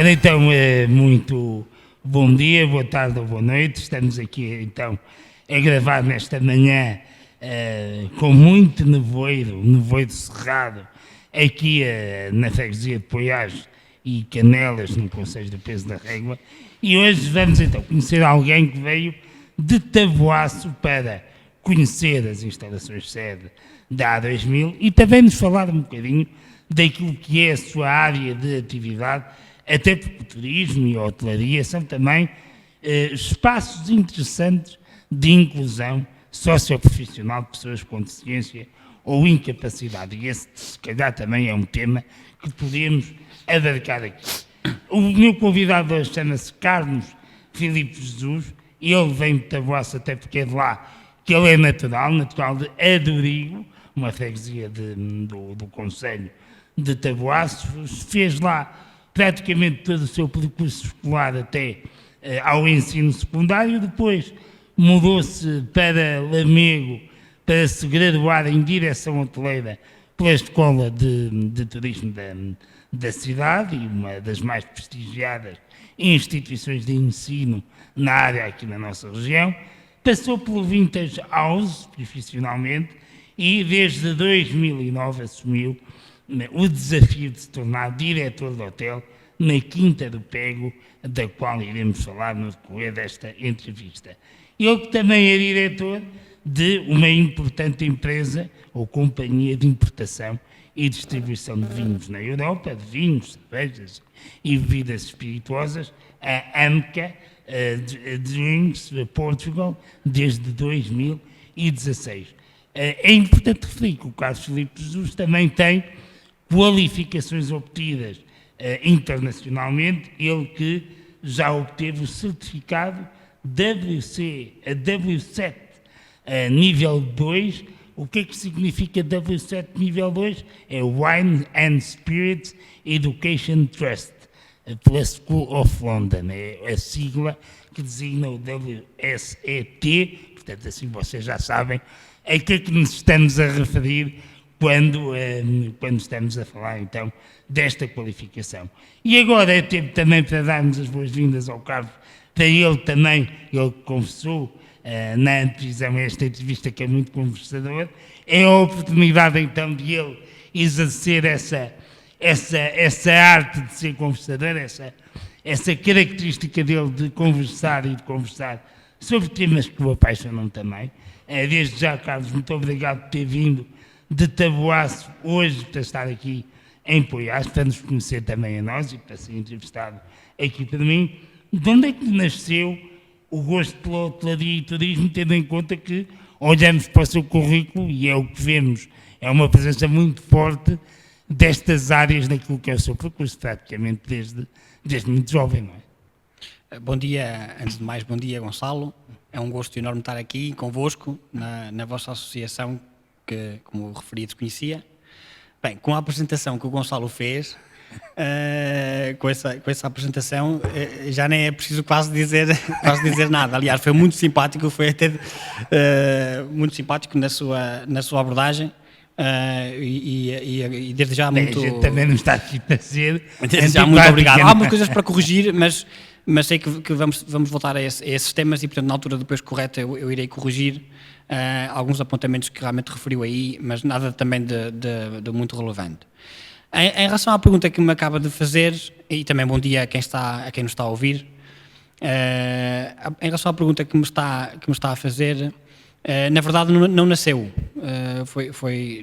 Ora então, muito bom dia, boa tarde ou boa noite. Estamos aqui então a gravar nesta manhã com muito nevoeiro cerrado, aqui na freguesia de Poiares e Canelas, no concelho do Peso da Régua. E hoje vamos então conhecer alguém que veio de Taboaço para conhecer as instalações sede da A2000 e também nos falar um bocadinho daquilo que é a sua área de atividade, até porque o turismo e a hotelaria são também espaços interessantes de inclusão socioprofissional de pessoas com deficiência ou incapacidade. E esse, se calhar, também é um tema que podemos abarcar aqui. O meu convidado hoje chama-se Carlos Filipe Jesus. Ele vem de Taboaço, até porque é de lá que ele é natural de Adurigo, uma freguesia do concelho de Taboaço. Fez lá praticamente todo o seu percurso escolar até ao ensino secundário. Depois mudou-se para Lamego para se graduar em direção hoteleira pela Escola de Turismo da cidade, e uma das mais prestigiadas instituições de ensino na área aqui na nossa região. Passou pelo Vintage House profissionalmente e desde 2009 assumiu o desafio de se tornar diretor de hotel na Quinta do Pego, da qual iremos falar no decorrer desta entrevista. Ele que também é diretor de uma importante empresa ou companhia de importação e distribuição de vinhos na Europa, de vinhos, cervejas e bebidas espirituosas, a AMCA Drinks Portugal, desde 2016. É importante referir que o Carlos Filipe Jesus também tem qualificações obtidas internacionalmente, ele que já obteve o certificado W7 nível 2. O que é que significa W7 nível 2? É Wine and Spirits Education Trust, pela School of London. É a sigla que designa o WSET, portanto assim vocês já sabem a que é que nos estamos a referir quando estamos a falar então desta qualificação. E agora é tempo também para darmos as boas-vindas ao Carlos, para ele também, ele confessou na antevisão esta entrevista que é muito conversador, é a oportunidade então de ele exercer essa arte de ser conversador, essa característica dele de conversar e de conversar sobre temas que o apaixonam também. Desde já, Carlos, muito obrigado por ter vindo de Taboaço hoje para estar aqui em Poiares, para nos conhecer também a nós e para ser entrevistado aqui para mim. De onde é que nasceu o gosto pela hotelaria e turismo, tendo em conta que olhamos para o seu currículo e é o que vemos, é uma presença muito forte destas áreas naquilo que é o seu percurso, praticamente desde muito jovem, não é? Bom dia, antes de mais, bom dia, Gonçalo. É um gosto enorme estar aqui convosco, na vossa associação, que, como referi, desconhecia. Bem, com a apresentação que o Gonçalo fez, com essa apresentação, já nem é preciso quase dizer nada. Aliás, foi muito simpático, foi até muito simpático na sua abordagem. E desde já muito... A gente também não está aqui para ser... Desde já muito obrigado. Há algumas coisas para corrigir, mas sei que vamos voltar a esses temas e, portanto, na altura depois correta eu irei corrigir alguns apontamentos que realmente referiu aí, mas nada também de muito relevante. Em relação à pergunta que me acaba de fazer, e também bom dia a quem nos está a ouvir, em relação à pergunta que me está a fazer, na verdade não nasceu,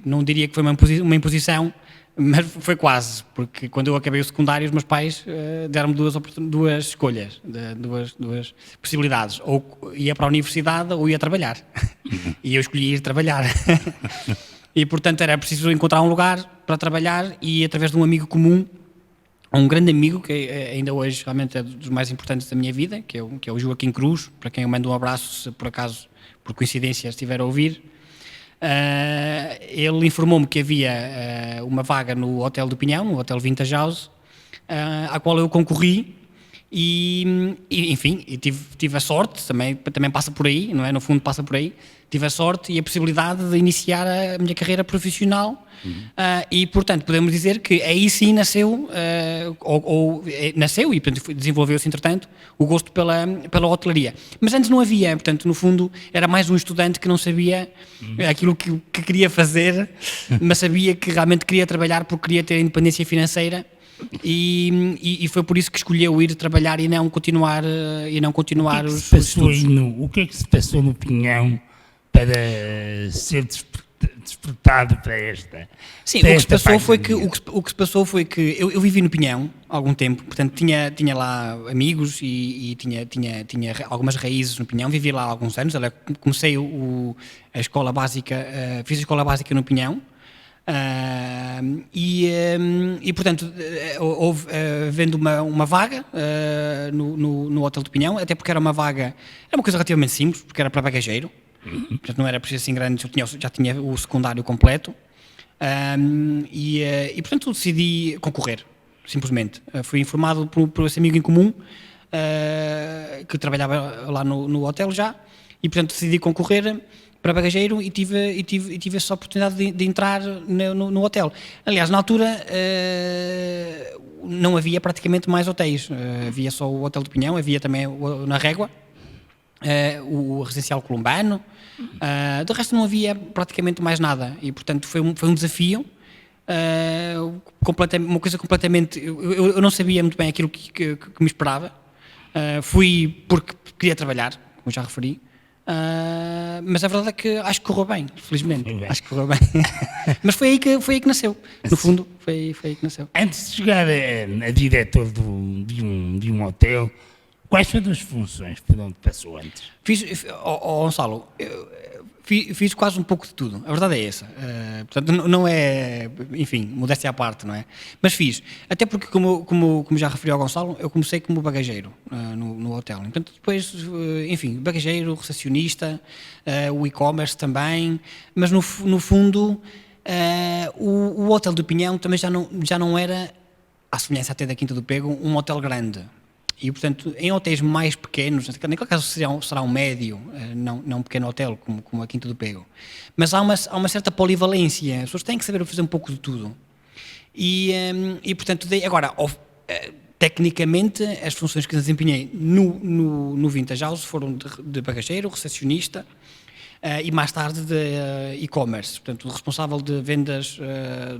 não diria que foi uma imposição, mas foi quase, porque quando eu acabei o secundário os meus pais deram-me duas escolhas, duas possibilidades, ou ia para a universidade ou ia trabalhar, e eu escolhi ir trabalhar. E, portanto, era preciso encontrar um lugar para trabalhar e, através de um amigo comum, um grande amigo, que ainda hoje realmente é dos mais importantes da minha vida, que é o Joaquim Cruz, para quem eu mando um abraço, se por acaso, por coincidência, estiver a ouvir. Ele informou-me que havia uma vaga no Hotel do Pinhão, no Hotel Vintage House, à qual eu concorri Enfim, tive a sorte, também passa por aí, não é? No fundo passa por aí, tive a sorte e a possibilidade de iniciar a minha carreira profissional. E portanto podemos dizer que aí sim nasceu, nasceu e portanto desenvolveu-se entretanto o gosto pela hotelaria. Mas antes não havia, portanto no fundo era mais um estudante que não sabia aquilo que queria fazer, mas sabia que realmente queria trabalhar porque queria ter independência financeira. E foi por isso que escolheu ir trabalhar e não continuar os estudos. O que é que se passou no Pinhão para ser despertado para esta? Sim, o que se passou foi que eu vivi no Pinhão há algum tempo, portanto tinha lá amigos e tinha algumas raízes no Pinhão, vivi lá há alguns anos. Comecei a escola básica, fiz a escola básica no Pinhão. Portanto vendo uma vaga no Hotel do Pinhão, até porque era uma coisa relativamente simples, porque era para bagageiro, portanto não era preciso assim grande, já tinha o secundário completo, portanto decidi concorrer, simplesmente. Fui informado por esse amigo em comum que trabalhava lá no hotel já, e portanto decidi concorrer para bagageiro e tive essa oportunidade de entrar no hotel. Aliás, na altura não havia praticamente mais hotéis, havia só o Hotel do Pinhão, havia também na Régua, o Residencial Columbano, do resto não havia praticamente mais nada e portanto foi um desafio, uma coisa completamente... Eu não sabia muito bem aquilo que me esperava, fui porque queria trabalhar, como já referi. Mas a verdade é que acho que correu bem, felizmente. Acho que correu bem. Mas foi aí que nasceu. No fundo, foi aí que nasceu. Antes de chegar a diretor de um hotel, quais foram as funções por onde passou antes? Gonçalo, fiz quase um pouco de tudo. A verdade é essa. Portanto, não é... Enfim, modéstia à parte, não é? Mas fiz. Até porque, como já referi ao Gonçalo, eu comecei como bagageiro no hotel. Portanto, depois, enfim, bagageiro, recepcionista, o e-commerce também. Mas, no fundo, o Hotel do Pinhão também já não era, à semelhança até da Quinta do Pego, um hotel grande. E, portanto, em hotéis mais pequenos, naquele caso será um médio, não um pequeno hotel como a Quinta do Pego, mas há uma certa polivalência, as pessoas têm que saber fazer um pouco de tudo. E portanto, agora, tecnicamente, as funções que desempenhei no Vintage House foram de bagageiro, recepcionista, e mais tarde de e-commerce, portanto, responsável de vendas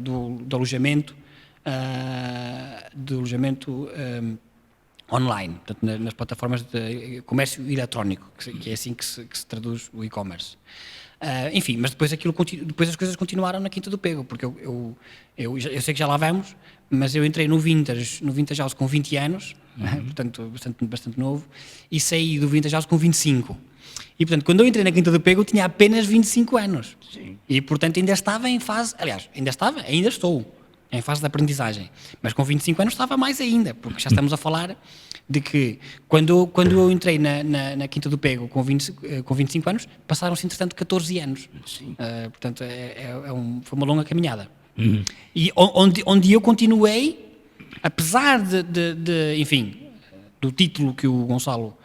do alojamento, online, portanto, nas plataformas de comércio eletrónico, que é assim que se traduz o e-commerce. Enfim, mas depois as coisas continuaram na Quinta do Pego, porque eu sei que já lá vamos, mas eu entrei no Vintage House com 20 anos, portanto, bastante novo, e saí do Vintage House com 25. E, portanto, quando eu entrei na Quinta do Pego, eu tinha apenas 25 anos. Sim. E, portanto, ainda estava em fase... Aliás, ainda estou em fase de aprendizagem, mas com 25 anos estava mais ainda, porque já estamos a falar de que quando eu entrei na Quinta do Pego com 25 anos, passaram-se entretanto 14 anos. Portanto foi uma longa caminhada. E onde eu continuei, apesar enfim, do título que o Gonçalo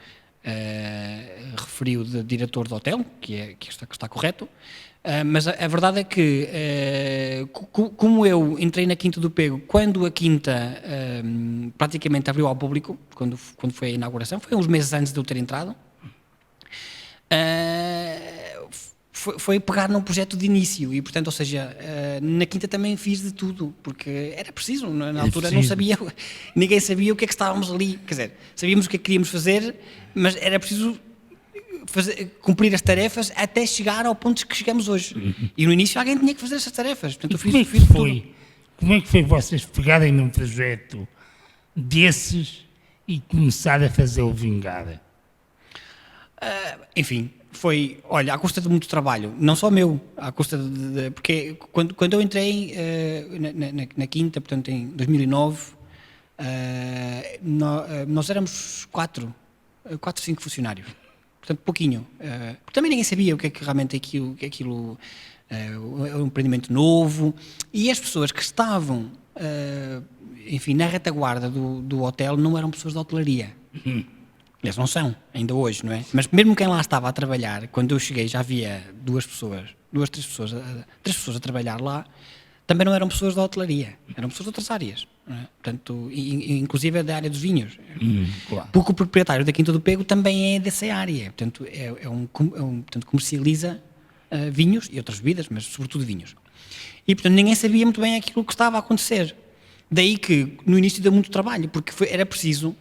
referiu de diretor de hotel, que está correto. Mas a verdade é que, como eu entrei na Quinta do Pego, quando a Quinta praticamente abriu ao público, quando foi a inauguração, foi uns meses antes de eu ter entrado, foi pegar num projeto de início e, portanto, ou seja, na Quinta também fiz de tudo, porque era preciso, na altura não sabia, ninguém sabia o que é que estávamos ali, quer dizer, sabíamos o que é que queríamos fazer, mas era preciso cumprir as tarefas até chegar ao ponto que chegamos hoje. E no início alguém tinha que fazer essas tarefas. Portanto, como é que foi vocês pegarem num projeto desses e começar a fazê-lo vingar? Enfim, foi, olha, à custa de muito trabalho, não só meu, à custa porque quando eu entrei na Quinta, portanto em 2009, nós éramos 5 funcionários. Portanto, pouquinho. Porque também ninguém sabia o que é que realmente aquilo é um empreendimento novo. E as pessoas que estavam, enfim, na retaguarda do hotel não eram pessoas de hotelaria. Eles não são, ainda hoje, não é? Mas mesmo quem lá estava a trabalhar, quando eu cheguei já havia três pessoas a trabalhar lá, também não eram pessoas da hotelaria, eram pessoas de outras áreas, não é? Portanto, inclusive da área dos vinhos. Claro. Porque o proprietário da Quinta do Pego também é dessa área, portanto, portanto comercializa vinhos e outras bebidas, mas sobretudo vinhos. E, portanto, ninguém sabia muito bem aquilo que estava a acontecer. Daí que no início deu muito trabalho, porque era preciso,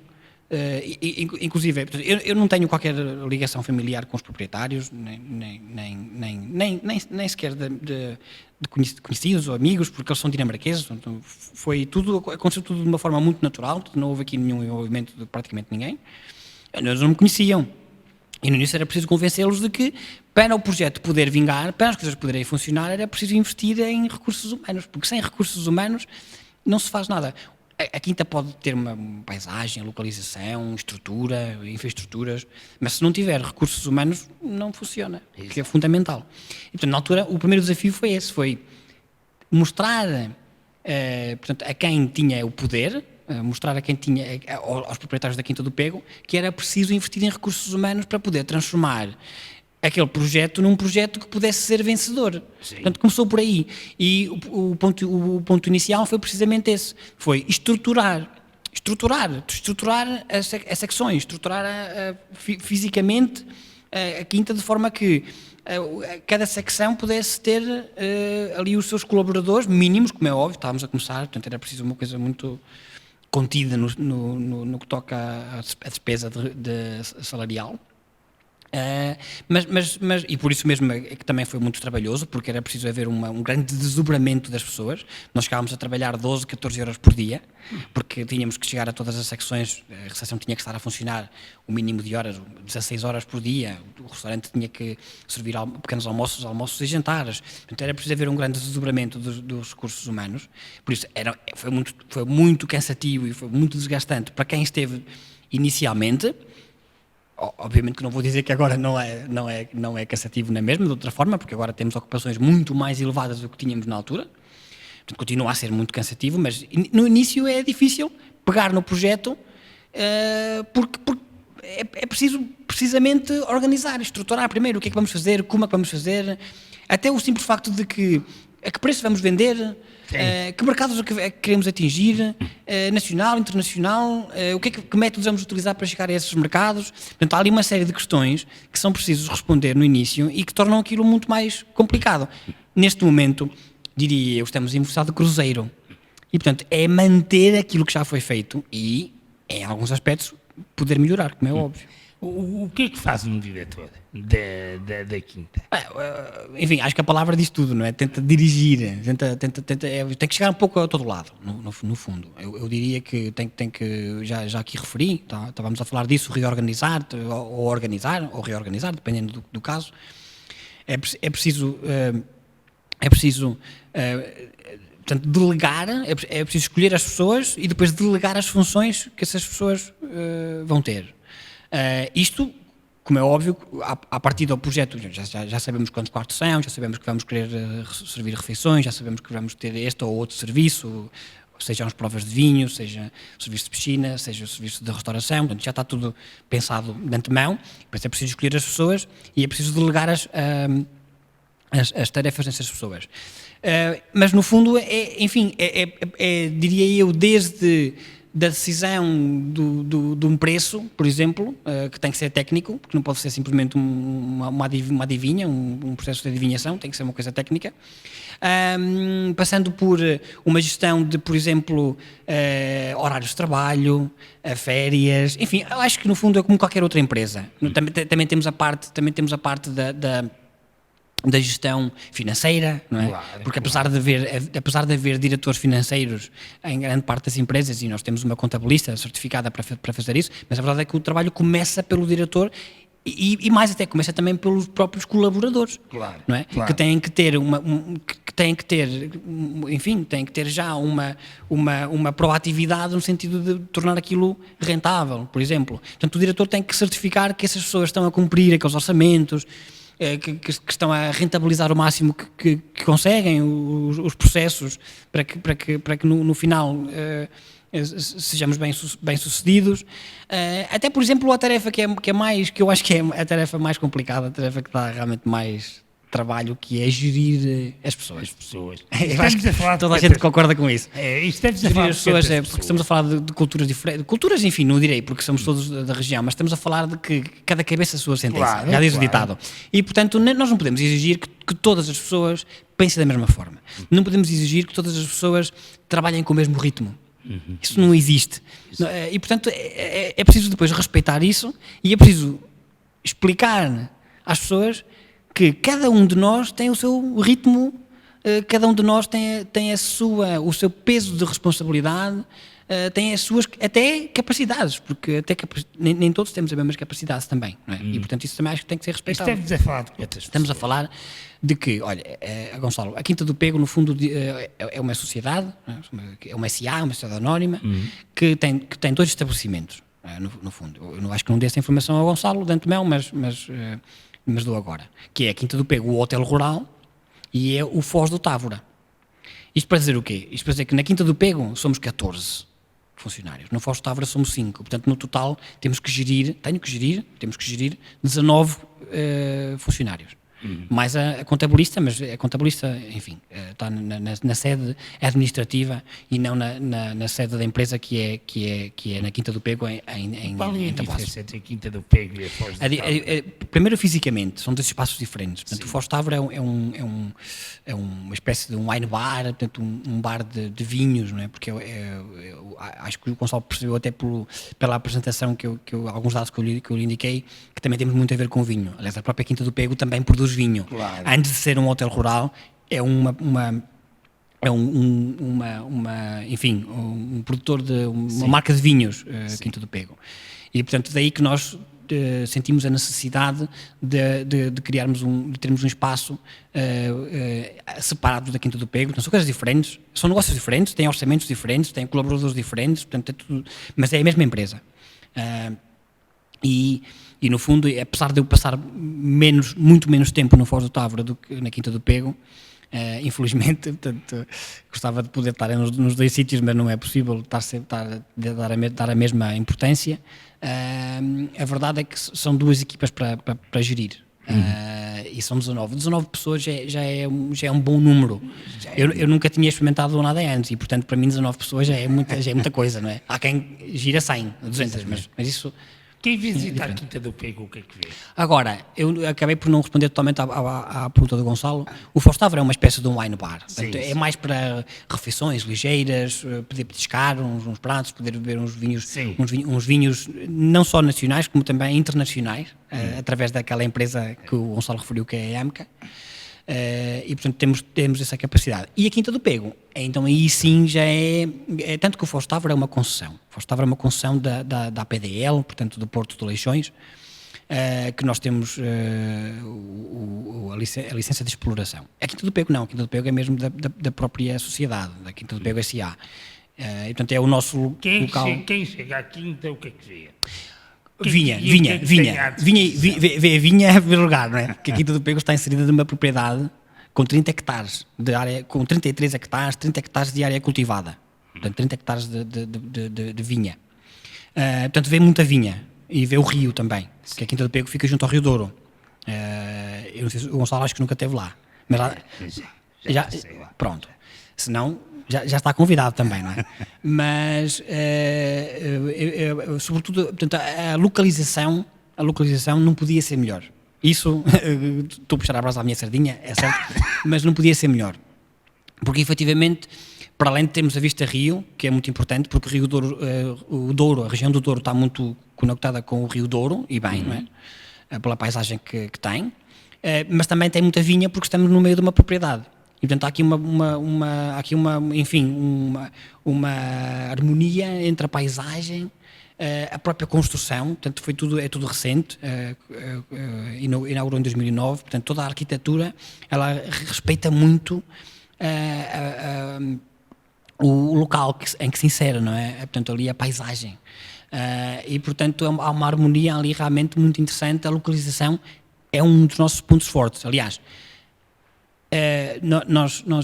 inclusive, eu não tenho qualquer ligação familiar com os proprietários, nem sequer de conhecidos ou amigos, porque eles são dinamarqueses, então aconteceu tudo de uma forma muito natural, não houve aqui nenhum envolvimento de praticamente ninguém. Eles não me conheciam. E no início era preciso convencê-los de que, para o projeto poder vingar, para as coisas poderem funcionar, era preciso investir em recursos humanos, porque sem recursos humanos não se faz nada. A Quinta pode ter uma paisagem, localização, estrutura, infraestruturas, mas se não tiver recursos humanos, não funciona, que é fundamental. E, portanto, na altura, o primeiro desafio foi esse, foi mostrar portanto, a quem tinha o poder, mostrar a quem tinha, aos proprietários da Quinta do Pego, que era preciso investir em recursos humanos para poder transformar aquele projeto num projeto que pudesse ser vencedor. Sim. Portanto, começou por aí. E o ponto inicial foi precisamente esse. Foi estruturar as secções, estruturar fisicamente a Quinta de forma que cada secção pudesse ter ali os seus colaboradores mínimos, como é óbvio, estávamos a começar, portanto era preciso uma coisa muito contida no que toca à despesa salarial. E por isso mesmo é que também foi muito trabalhoso, porque era preciso haver um grande desdobramento das pessoas. Nós chegávamos a trabalhar 12, 14 horas por dia, porque tínhamos que chegar a todas as secções, a recepção tinha que estar a funcionar o mínimo de horas, 16 horas por dia, o restaurante tinha que servir pequenos almoços e jantares. Portanto, era preciso haver um grande desdobramento dos recursos humanos. Por isso foi muito cansativo e foi muito desgastante para quem esteve inicialmente. Obviamente que não vou dizer que agora não é cansativo na mesma, de outra forma, porque agora temos ocupações muito mais elevadas do que tínhamos na altura. Portanto, continua a ser muito cansativo, mas no início é difícil pegar no projeto porque é preciso precisamente organizar, estruturar primeiro o que é que vamos fazer, como é que vamos fazer, até o simples facto de a que preço vamos vender, que mercados é que queremos atingir, nacional, internacional, que métodos vamos utilizar para chegar a esses mercados. Portanto, há ali uma série de questões que são precisos responder no início e que tornam aquilo muito mais complicado. Neste momento, diria eu, estamos em velocidade de cruzeiro e, portanto, é manter aquilo que já foi feito e, em alguns aspectos, poder melhorar, como é óbvio. O que é que faz um diretor da Quinta? Enfim, acho que a palavra diz tudo, não é? Tenta dirigir, tem que chegar um pouco a todo lado, no fundo. Eu diria que tem que, já aqui referi, estávamos a falar disso, reorganizar, ou organizar, ou reorganizar, dependendo do caso. É preciso portanto, delegar, é preciso escolher as pessoas e depois delegar as funções que essas pessoas vão ter. Isto, como é óbvio, a partir do projeto já sabemos quantos quartos são, já sabemos que vamos querer servir refeições, já sabemos que vamos ter este ou outro serviço, seja as provas de vinho, seja o serviço de piscina, seja o serviço de restauração, portanto já está tudo pensado de antemão, depois é preciso escolher as pessoas e é preciso delegar as tarefas nessas pessoas. Mas no fundo, diria eu, desde da decisão de um preço, por exemplo, que tem que ser técnico, porque não pode ser simplesmente uma adivinha, um processo de adivinhação, tem que ser uma coisa técnica, passando por uma gestão de, por exemplo, horários de trabalho, férias, enfim, eu acho que no fundo é como qualquer outra empresa. Também temos a parte da gestão financeira, não é? Claro, porque apesar de haver diretores financeiros em grande parte das empresas, e nós temos uma contabilista certificada para fazer isso, mas a verdade é que o trabalho começa pelo diretor e mais até começa também pelos próprios colaboradores, claro, não é? Claro. Que têm que ter já uma proatividade no sentido de tornar aquilo rentável, por exemplo. Portanto, o diretor tem que certificar que essas pessoas estão a cumprir aqueles orçamentos, que estão a rentabilizar o máximo que conseguem os processos para que no final sejamos bem-sucedidos. Até, por exemplo, a tarefa que eu acho que é a tarefa mais complicada, a tarefa que dá realmente mais trabalho, que é gerir as pessoas. Eu acho que toda a gente concorda com isso. Gerir as pessoas, porque estamos a falar de culturas diferentes, culturas, enfim, não direi, porque somos todos da região, mas estamos a falar de que cada cabeça a sua sentença, já diz o ditado. E, portanto, nós não podemos exigir que todas as pessoas pensem da mesma forma. Não podemos exigir que todas as pessoas trabalhem com o mesmo ritmo. Isso não existe. E, portanto, é preciso depois respeitar isso e é preciso explicar às pessoas que cada um de nós tem o seu ritmo, cada um de nós tem o seu peso de responsabilidade, tem as suas até capacidades, porque nem todos temos as mesmas capacidades também, não é? E portanto isso também acho que tem que ser respeitado. Estamos a falar de que, olha, Gonçalo, a Quinta do Pego no fundo é uma sociedade, é uma SA, uma sociedade anónima, que tem 2 estabelecimentos, no fundo. Eu não acho que não dê essa informação ao Gonçalo de antemão, mas dou agora, que é a Quinta do Pego, o Hotel Rural, e é o Foz do Távora. Isto para dizer o quê? Isto para dizer que na Quinta do Pego somos 14 funcionários, no Foz do Távora somos 5, portanto no total temos que gerir 19 funcionários. Mais a contabilista, mas a contabilista, enfim, está na sede administrativa e não na sede da empresa que é na Quinta do Pego em Qual é a Tabuaço. diferença entre a Quinta do Pego e a Foz do Távora? Primeiro, fisicamente, são 2 espaços diferentes. Portanto, o Foz do Távora é uma espécie de um wine bar, portanto, um bar de vinhos, não é? Porque acho que o Gonçalo percebeu até pela apresentação alguns dados que eu lhe indiquei, que também temos muito a ver com vinho. Aliás, a própria Quinta do Pego também produz vinho. Claro. Antes de ser um hotel rural, é um produtor de uma marca de vinhos, Quinta do Pego. E portanto daí que nós sentimos a necessidade de termos um espaço separado da Quinta do Pego. Então, são coisas diferentes, são negócios diferentes, têm orçamentos diferentes, têm colaboradores diferentes, portanto, é tudo, mas é a mesma empresa. E no fundo, apesar de eu passar muito menos tempo no Foz do Távora do que na Quinta do Pego, infelizmente, portanto, gostava de poder estar nos 2 sítios, mas não é possível dar a mesma importância. A verdade é que são 2 equipas para gerir. E são 19 pessoas, já é um bom número. Eu nunca tinha experimentado nada antes e, portanto, para mim 19 pessoas já é muita coisa, não é? Há quem gira 100, 200, mas isso... Quem visita a Quinta do Pego, o que é que vê? Agora, eu acabei por não responder totalmente à pergunta do Gonçalo. O Foz do Távora é uma espécie de um wine bar. Portanto, é mais para refeições ligeiras, poder petiscar uns pratos, poder beber uns vinhos não só nacionais, como também internacionais, através daquela empresa que o Gonçalo referiu, que é a AMCA. E portanto temos essa capacidade. E a Quinta do Pego, então aí sim já é tanto que o Foz do Távora é uma concessão. O Foz do Távora é uma concessão da APDL, portanto do Porto de Leixões, que nós temos a licença de exploração. A Quinta do Pego não, a Quinta do Pego é mesmo da própria sociedade, da Quinta do Pego S.A. E portanto é o nosso local. Quem chega à Quinta, o que é que vê? Vinha a ver lugar, não é? Porque a Quinta do Pego está inserida numa propriedade com 30 hectares de área, com 33 hectares, 30 hectares de área cultivada. Portanto, 30 hectares de vinha. Portanto, vê muita vinha e vê o rio também, porque a Quinta do Pego fica junto ao Rio Douro. Eu não sei se o Gonçalo acho que nunca esteve lá. Mas já pronto. Senão... Já está convidado também, não é? Mas, sobretudo, portanto, a localização não podia ser melhor. Isso, estou a puxar a brasa à minha sardinha, é certo, mas não podia ser melhor. Porque, efetivamente, para além de termos a vista Rio, que é muito importante, porque o Rio Douro, a região do Douro está muito conectada com o Rio Douro, e bem, não é? Pela paisagem que tem, mas também tem muita vinha porque estamos no meio de uma propriedade. E, portanto, há aqui uma harmonia entre a paisagem, a própria construção, portanto, é tudo recente, inaugurou em 2009, portanto, toda a arquitetura, ela respeita muito o local em que se insere, não é? Portanto, ali a paisagem. E, portanto, há uma harmonia ali realmente muito interessante, a localização é um dos nossos pontos fortes. Aliás,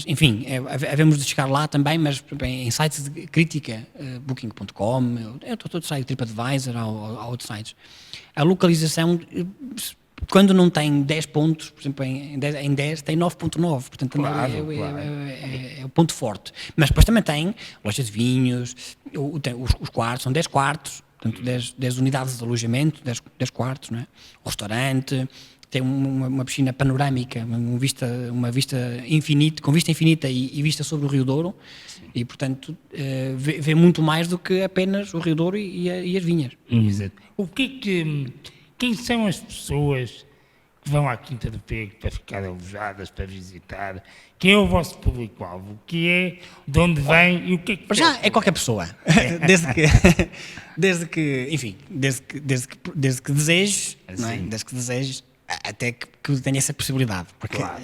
enfim, havemos de chegar lá também, mas em sites de crítica, Booking.com, todo site, TripAdvisor, há outros sites. A localização, quando não tem 10 pontos, por exemplo, em 10 tem 9.9, portanto Claro, é o ponto forte. Mas depois também tem lojas de vinhos, os quartos, são 10 quartos, portanto 10 unidades de alojamento, 10 quartos, não é? O restaurante, tem uma piscina panorâmica, uma vista infinita, com vista infinita e vista sobre o Rio Douro. Sim. E, portanto, vê muito mais do que apenas o Rio Douro e as vinhas. Exato. Quem são as pessoas que vão à Quinta do Pego para ficar alojadas, para visitar? Quem é o vosso público-alvo? O que é, de onde vem e o que é que... Para já é qualquer pessoa, desde que desejes, não é? Desde que desejes, até que tenha essa possibilidade, porque claro.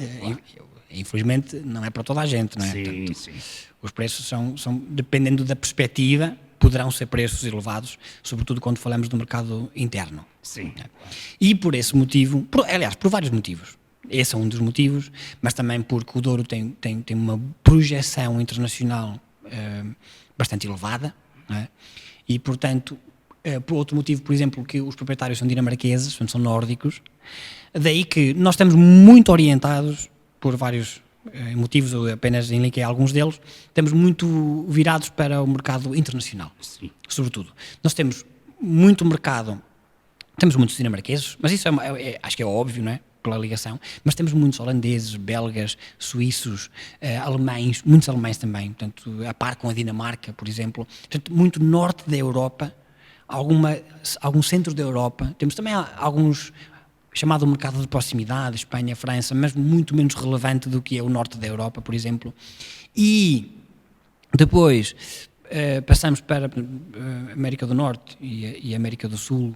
Infelizmente não é para toda a gente, não é? Sim, portanto, sim. Os preços são, dependendo da perspectiva, poderão ser preços elevados, sobretudo quando falamos do mercado interno. Sim. Claro. E por esse motivo, por vários motivos, esse é um dos motivos, mas também porque o Douro tem uma projeção internacional bastante elevada, não é? E portanto, por outro motivo, por exemplo, que os proprietários são dinamarqueses, são nórdicos, daí que nós estamos muito orientados por vários motivos, eu apenas enliquei alguns deles, estamos muito virados para o mercado internacional. Sim. Sobretudo. Nós temos muito mercado, temos muitos dinamarqueses, mas isso acho que é óbvio, não é? Pela ligação, mas temos muitos holandeses, belgas, suíços, alemães, muitos alemães também, portanto, a par com a Dinamarca, por exemplo, portanto, muito norte da Europa, algum centro da Europa, temos também alguns chamado mercado de proximidade, Espanha, França, mas muito menos relevante do que é o norte da Europa, por exemplo. E depois passamos para a América do Norte e a América do Sul,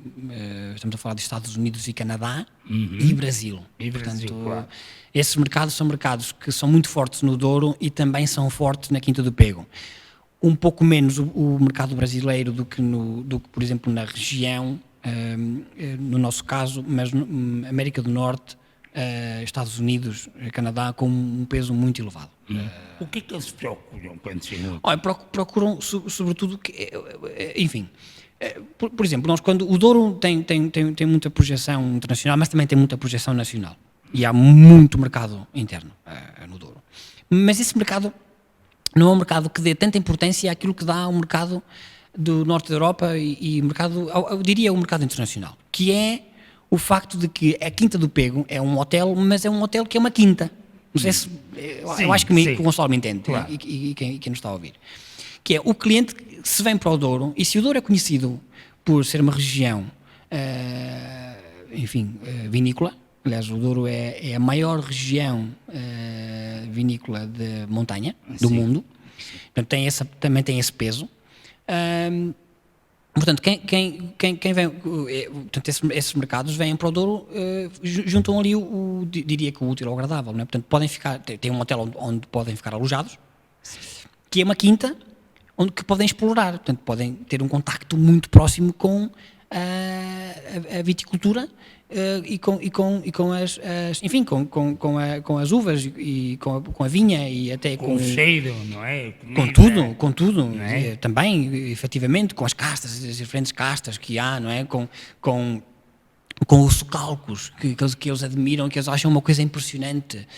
estamos a falar dos Estados Unidos e Canadá, e Brasil. Portanto, claro. Esses mercados são mercados que são muito fortes no Douro e também são fortes na Quinta do Pego. Um pouco menos o mercado brasileiro do que, por exemplo, na região, no nosso caso, mas América do Norte, Estados Unidos, Canadá, com um peso muito elevado. O que é que eles procuram quando chegam? Procuram, sobretudo, enfim, por exemplo, quando o Douro tem muita projeção internacional, mas também tem muita projeção nacional. E há muito mercado interno no Douro. Mas esse mercado não é um mercado que dê tanta importância àquilo que dá o mercado do norte da Europa e mercado, eu diria o mercado internacional, que é o facto de que a Quinta do Pego é um hotel, mas é um hotel que é uma quinta. Não sei se, eu acho que o Gonçalo me entende, claro. e quem nos está a ouvir. Que é o cliente, se vem para o Douro, e se o Douro é conhecido por ser uma região, vinícola, aliás, o Douro é a maior região vinícola de montanha do mundo, portanto, também tem esse peso. Portanto, quem vem, portanto, esses mercados vêm para o Douro, juntam ali diria que o útil ao agradável, não é? Portanto, podem ficar, tem um hotel onde podem ficar alojados, que é uma quinta que podem explorar, portanto, podem ter um contacto muito próximo com a viticultura e com as uvas e com a vinha e até com o cheiro, não é? Comida, com tudo, não é? Também, efetivamente, com as castas, as diferentes castas que há, não é? Com os socalcos que eles admiram, que eles acham uma coisa impressionante,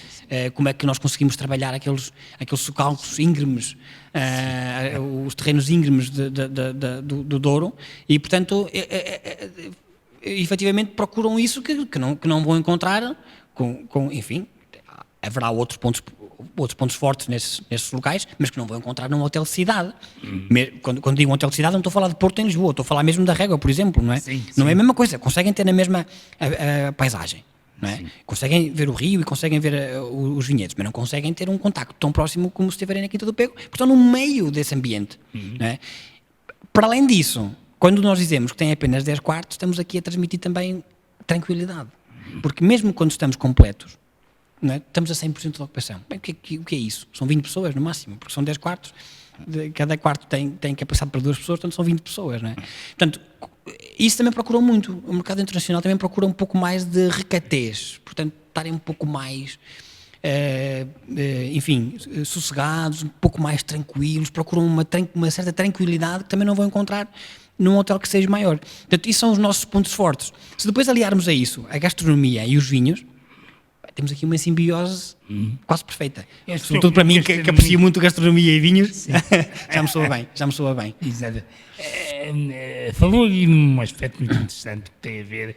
como é que nós conseguimos trabalhar aqueles socalcos íngremes, os terrenos íngremes do Douro, e portanto efetivamente procuram isso que não vão encontrar enfim, haverá outros pontos fortes nesses locais, mas que não vão encontrar num hotel de cidade. Quando digo um hotel de cidade, não estou a falar de Porto em Lisboa, estou a falar mesmo da Régua, por exemplo, não é? Sim. Não é a mesma coisa, conseguem ter a mesma paisagem, não é? Conseguem ver o rio e conseguem ver os vinhedos, mas não conseguem ter um contacto tão próximo como se estiverem na Quinta do Pego, porque estão no meio desse ambiente, não é? Para além disso, quando nós dizemos que tem apenas 10 quartos, estamos aqui a transmitir também tranquilidade, porque mesmo quando estamos completos, não é? Estamos a 100% de ocupação. Bem, o que é isso? São 20 pessoas no máximo, porque são 10 quartos, cada quarto tem capacidade para 2 pessoas, portanto são 20 pessoas, não é? Portanto, isso também procuram muito, o mercado internacional também procura um pouco mais de recatez, portanto estarem um pouco mais enfim, sossegados, um pouco mais tranquilos, procuram uma certa tranquilidade que também não vão encontrar num hotel que seja maior. Portanto, isso são os nossos pontos fortes. Se depois aliarmos a isso a gastronomia e os vinhos, temos aqui uma simbiose quase perfeita. Sobretudo para mim, que aprecio muito gastronomia e vinhos, já me soa bem. Exato. Falou aí num aspecto muito interessante que tem a ver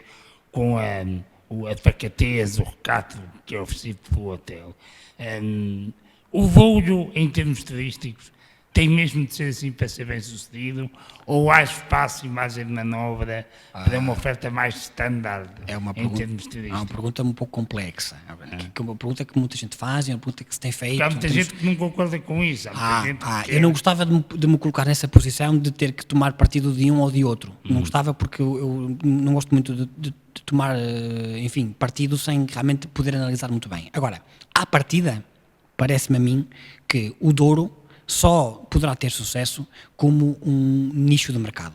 com a pacatez, o recato que é oferecido pelo hotel. O voo, em termos turísticos, tem mesmo de ser assim para ser bem sucedido? Ou há espaço e margem de manobra para uma oferta mais standard em termos turísticos? É uma pergunta um pouco complexa. É uma pergunta que muita gente faz, é uma pergunta que se tem feito. Há muita gente que não concorda com isso. Eu não gostava de me colocar nessa posição de ter que tomar partido de um ou de outro. Não gostava porque eu não gosto muito de tomar, enfim, partido sem realmente poder analisar muito bem. Agora, à partida, parece-me a mim que o Douro só poderá ter sucesso como um nicho de mercado,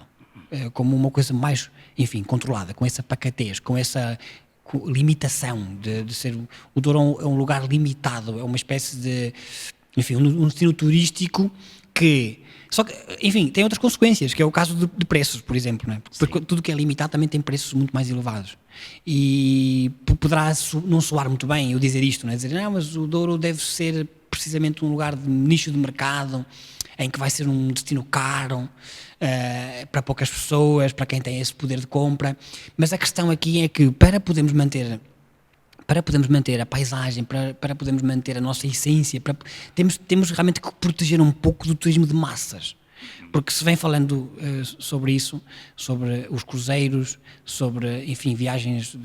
como uma coisa mais, enfim, controlada, com essa pacatez, com essa limitação de ser... O Douro é um lugar limitado, é uma espécie de, enfim, um destino turístico que... Só que, enfim, tem outras consequências, que é o caso de preços, por exemplo, não é? Porque tudo que é limitado também tem preços muito mais elevados. E poderá não soar muito bem eu dizer isto, não é? Dizer, não, mas o Douro deve ser precisamente um lugar de nicho de mercado, em que vai ser um destino caro, para poucas pessoas, para quem tem esse poder de compra. Mas a questão aqui é que para podermos manter a paisagem, para podermos manter a nossa essência, temos realmente que proteger um pouco do turismo de massas. Porque se vem falando sobre isso, sobre os cruzeiros, sobre, enfim, viagens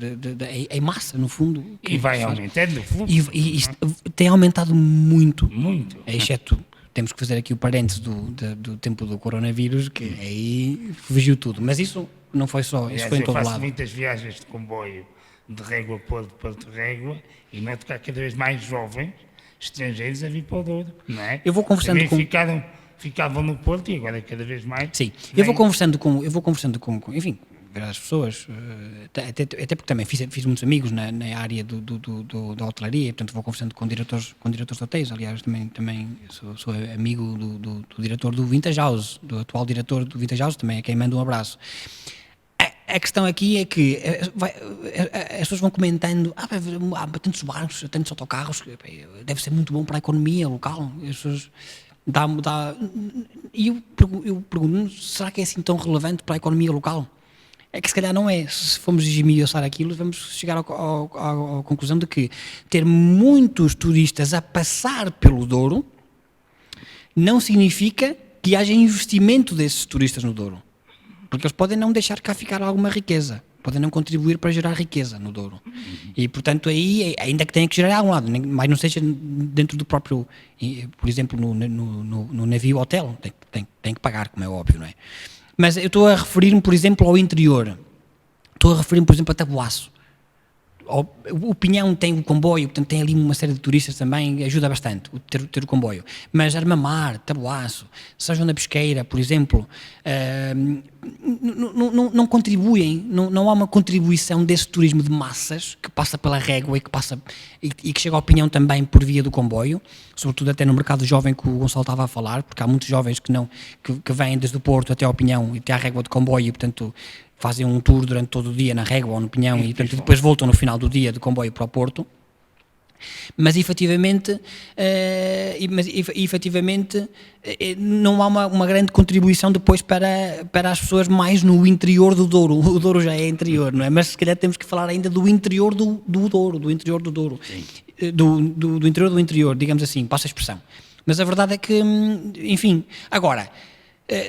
em massa, no fundo. E vai aumentando o fluxo. E isto tem aumentado muito. Muito. Exceto, temos que fazer aqui o parênteses do tempo do coronavírus, que aí fugiu tudo. Mas isso não foi só, isso foi em todo lado. Eu faço muitas viagens de comboio de Régua a Porto, Porto Régua, e noto que há cada vez mais jovens estrangeiros a vir para o Douro, não é? Eu vou conversando ficavam no Porto e agora cada vez mais. Sim, eu vou conversando com enfim, as pessoas, até porque também fiz muitos amigos na área da hotelaria, portanto vou conversando com diretores de hotéis. Aliás, também sou amigo do diretor do Vintage House, do atual diretor do Vintage House, também a quem mando um abraço. A questão aqui é que as pessoas vão comentando, há tantos barcos, tantos autocarros, deve ser muito bom para a economia local. As pessoas e eu pergunto, será que é assim tão relevante para a economia local? É que se calhar não é. Se formos esmiuçar aquilo, vamos chegar à conclusão de que ter muitos turistas a passar pelo Douro não significa que haja investimento desses turistas no Douro. Porque eles podem não deixar cá ficar alguma riqueza, podem não contribuir para gerar riqueza no Douro. E, portanto, aí, ainda que tenha que gerar a algum lado, mas não seja dentro do próprio, por exemplo, no navio hotel, tem que pagar, como é óbvio, não é? Mas eu estou a referir-me, por exemplo, ao interior. Estou a referir-me, por exemplo, a Taboaço. O Pinhão tem o comboio, portanto tem ali uma série de turistas também, ajuda bastante ter o comboio. Mas Armamar, Taboaço, São João da Pesqueira, por exemplo, não contribuem, não há uma contribuição desse turismo de massas que passa pela Régua e que chega ao Pinhão também por via do comboio, sobretudo até no mercado jovem que o Gonçalo estava a falar, porque há muitos jovens que vêm desde o Porto até ao Pinhão e até à Régua de comboio, e portanto fazem um tour durante todo o dia na Régua ou no Pinhão e portanto, depois voltam no final do dia de comboio para o Porto. Mas efetivamente, não há uma grande contribuição depois para as pessoas mais no interior do Douro. O Douro já é interior, não é? Mas se calhar temos que falar ainda do interior do Douro, do interior do Douro, do interior do interior, digamos assim, passa a expressão. Mas a verdade é que, enfim, agora...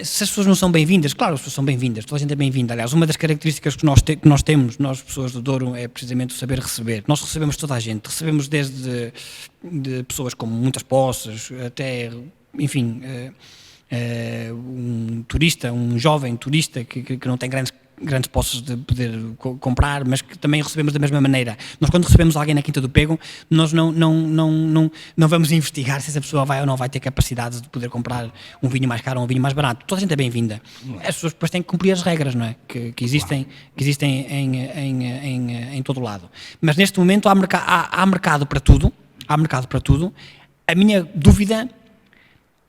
Se as pessoas não são bem-vindas, claro, as pessoas são bem-vindas, toda a gente é bem-vinda. Aliás, uma das características que nós temos, nós pessoas do Douro, é precisamente o saber receber. Nós recebemos toda a gente, recebemos desde de pessoas com muitas posses, até, enfim, um turista, um jovem turista que não tem grandes posses de poder comprar, mas que também recebemos da mesma maneira. Nós, quando recebemos alguém na Quinta do Pego, nós não vamos investigar se essa pessoa vai ou não vai ter capacidade de poder comprar um vinho mais caro ou um vinho mais barato. Toda a gente é bem-vinda. As pessoas depois têm que cumprir as regras, não é? Que existem em todo lado. Mas neste momento há mercado para tudo. Há mercado para tudo. A minha dúvida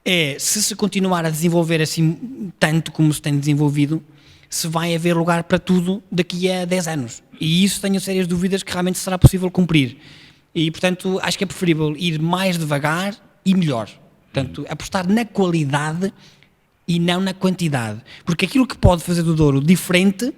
é se continuar a desenvolver assim tanto como se tem desenvolvido, se vai haver lugar para tudo daqui a 10 anos. E isso tenho sérias dúvidas que realmente será possível cumprir. E, portanto, acho que é preferível ir mais devagar e melhor. Portanto, apostar na qualidade e não na quantidade. Porque aquilo que pode fazer do Douro diferente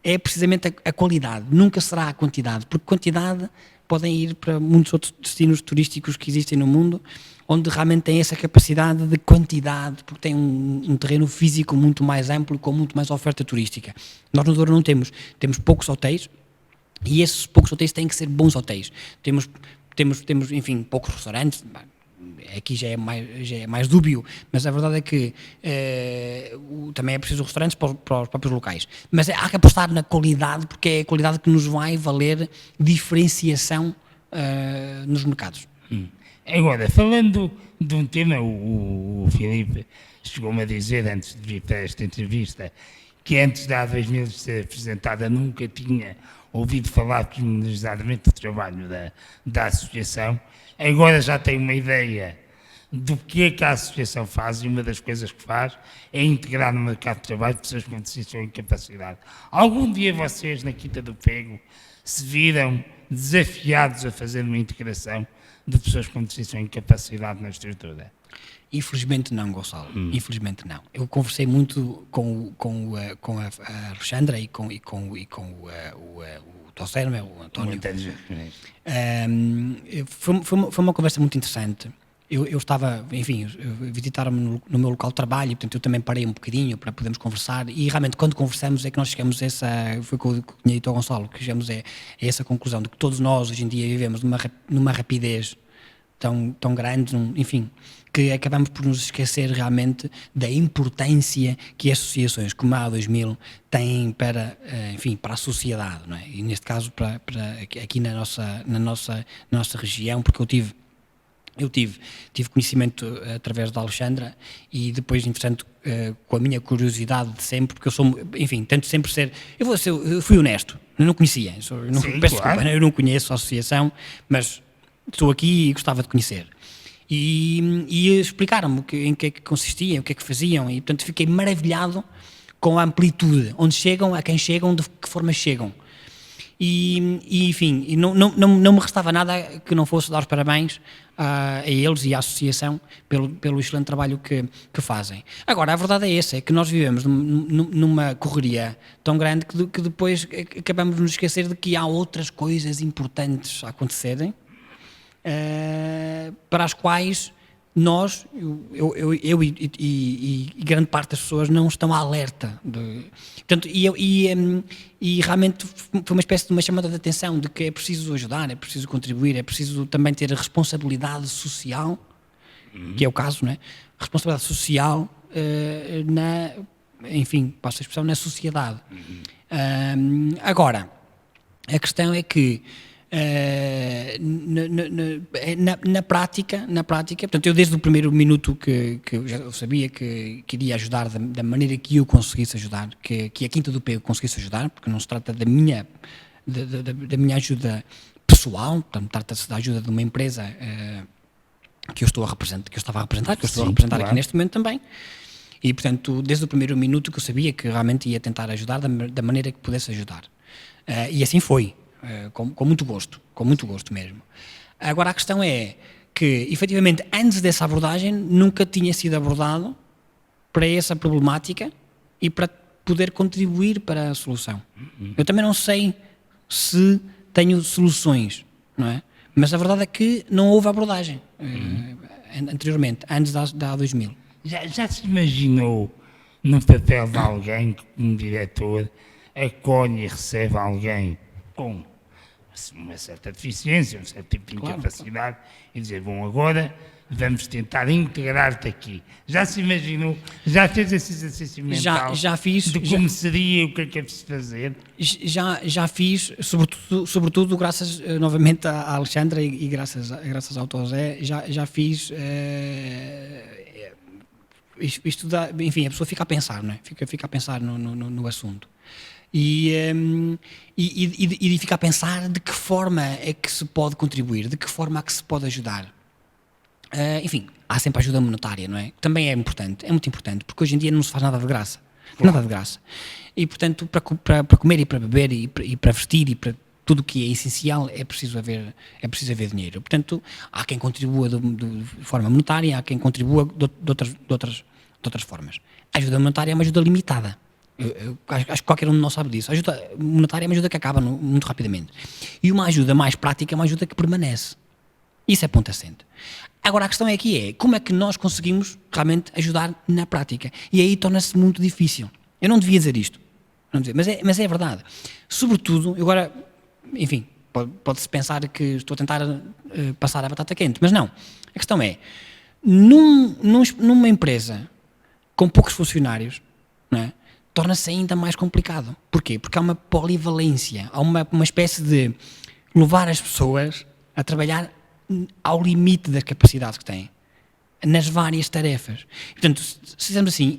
é precisamente a qualidade. Nunca será a quantidade. Porque quantidade podem ir para muitos outros destinos turísticos que existem no mundo, onde realmente tem essa capacidade de quantidade, porque tem um terreno físico muito mais amplo, com muito mais oferta turística. Nós no Douro não temos. Temos poucos hotéis, e esses poucos hotéis têm que ser bons hotéis. Temos enfim, poucos restaurantes. Aqui já é mais dúbio, mas a verdade é que também é preciso restaurantes para os próprios locais. Mas há que apostar na qualidade, porque é a qualidade que nos vai valer diferenciação nos mercados. Agora, falando de um tema, o Filipe chegou-me a dizer, antes de vir para esta entrevista, que antes da A2000 ser apresentada nunca tinha ouvido falar pormenorizadamente do trabalho da associação. Agora já tem uma ideia do que é que a associação faz, e uma das coisas que faz é integrar no mercado de trabalho pessoas com deficiência ou incapacidade. Algum dia vocês, na Quinta do Pego, se viram desafiados a fazer uma integração de pessoas com deficiência ou incapacidade na estrutura? Infelizmente não, Gonçalo. Infelizmente não. Eu conversei muito com a Alexandra e com o Tosserme, o António. Foi uma conversa muito interessante. Eu estava, enfim, visitaram-me no meu local de trabalho, e portanto eu também parei um bocadinho para podermos conversar, e realmente quando conversamos é que nós chegamos a essa, foi o que eu tinha dito ao Gonçalo, que chegamos a essa conclusão de que todos nós hoje em dia vivemos numa rapidez tão grande, enfim, que acabamos por nos esquecer realmente da importância que associações como a A2000 têm para, enfim, para a sociedade, não é? E neste caso aqui na nossa região, porque eu tive conhecimento através da Alexandra, e depois, entretanto, com a minha curiosidade de sempre, porque eu sou, enfim, tento sempre ser, eu fui honesto, eu não conhecia, peço desculpa, eu não conheço a associação, mas estou aqui e gostava de conhecer. E explicaram-me em que é que consistia, o que é que faziam, e portanto fiquei maravilhado com a amplitude, onde chegam, a quem chegam, de que forma chegam. E enfim, não me restava nada que não fosse dar os parabéns a eles e à associação pelo excelente trabalho que fazem. Agora, a verdade é essa, é que nós vivemos numa correria tão grande que depois acabamos de nos esquecer de que há outras coisas importantes a acontecerem, para as quais nós, eu e grande parte das pessoas não estão alerta. Portanto, e realmente foi uma espécie de uma chamada de atenção de que é preciso ajudar, é preciso contribuir, é preciso também ter a responsabilidade social, que é o caso, não é? Responsabilidade social enfim, passo a expressão, na sociedade. Agora, a questão é que na prática, portanto, eu desde o primeiro minuto que eu sabia que iria ajudar da maneira que eu conseguisse ajudar, que a Quinta do Pego conseguisse ajudar, porque não se trata da minha ajuda pessoal, portanto, trata-se da ajuda de uma empresa que eu estava a representar, que eu estou a representar aqui neste momento também. E, portanto, desde o primeiro minuto que eu sabia que realmente ia tentar ajudar da maneira que pudesse ajudar. E assim foi. Com muito gosto mesmo. Agora a questão é que, efetivamente, antes dessa abordagem nunca tinha sido abordado para essa problemática e para poder contribuir para a solução. Eu também não sei se tenho soluções, não é? Mas a verdade é que não houve abordagem anteriormente, antes da A2000. Já se imaginou no papel de alguém que, como diretor, acolhe e recebe alguém com uma certa deficiência, um certo tipo de incapacidade, e dizer, bom, agora vamos tentar integrar-te aqui. Já se imaginou, já fez esse exercício mental já fiz, de como seria, o que é preciso fazer? Já fiz, sobretudo graças novamente à Alexandra e graças ao Tosé, já fiz isto enfim, a pessoa fica a pensar, não é? Fica a pensar no assunto. E de ficar a pensar de que forma é que se pode contribuir, de que forma é que se pode ajudar. Enfim, há sempre ajuda monetária, não é? Também é importante, é muito importante, porque hoje em dia não se faz nada de graça. Nada de graça. E, portanto, para comer e para beber e para vestir e para tudo o que é essencial é preciso haver dinheiro. Portanto, há quem contribua de forma monetária, há quem contribua de outras formas. A ajuda monetária é uma ajuda limitada. Eu acho que qualquer um de nós sabe disso. A ajuda monetária é uma ajuda que acaba muito rapidamente. E uma ajuda mais prática é uma ajuda que permanece. Isso é ponto assente. Agora, a questão é como é que nós conseguimos realmente ajudar na prática? E aí torna-se muito difícil. Eu não devia dizer isto, mas é verdade. Sobretudo, agora, enfim, pode-se pensar que estou a tentar passar a batata quente, mas não. A questão é, numa empresa com poucos funcionários, não é, torna-se ainda mais complicado. Porquê? Porque há uma polivalência, há uma espécie de levar as pessoas a trabalhar ao limite das capacidades que têm, nas várias tarefas. Portanto, se dizemos assim,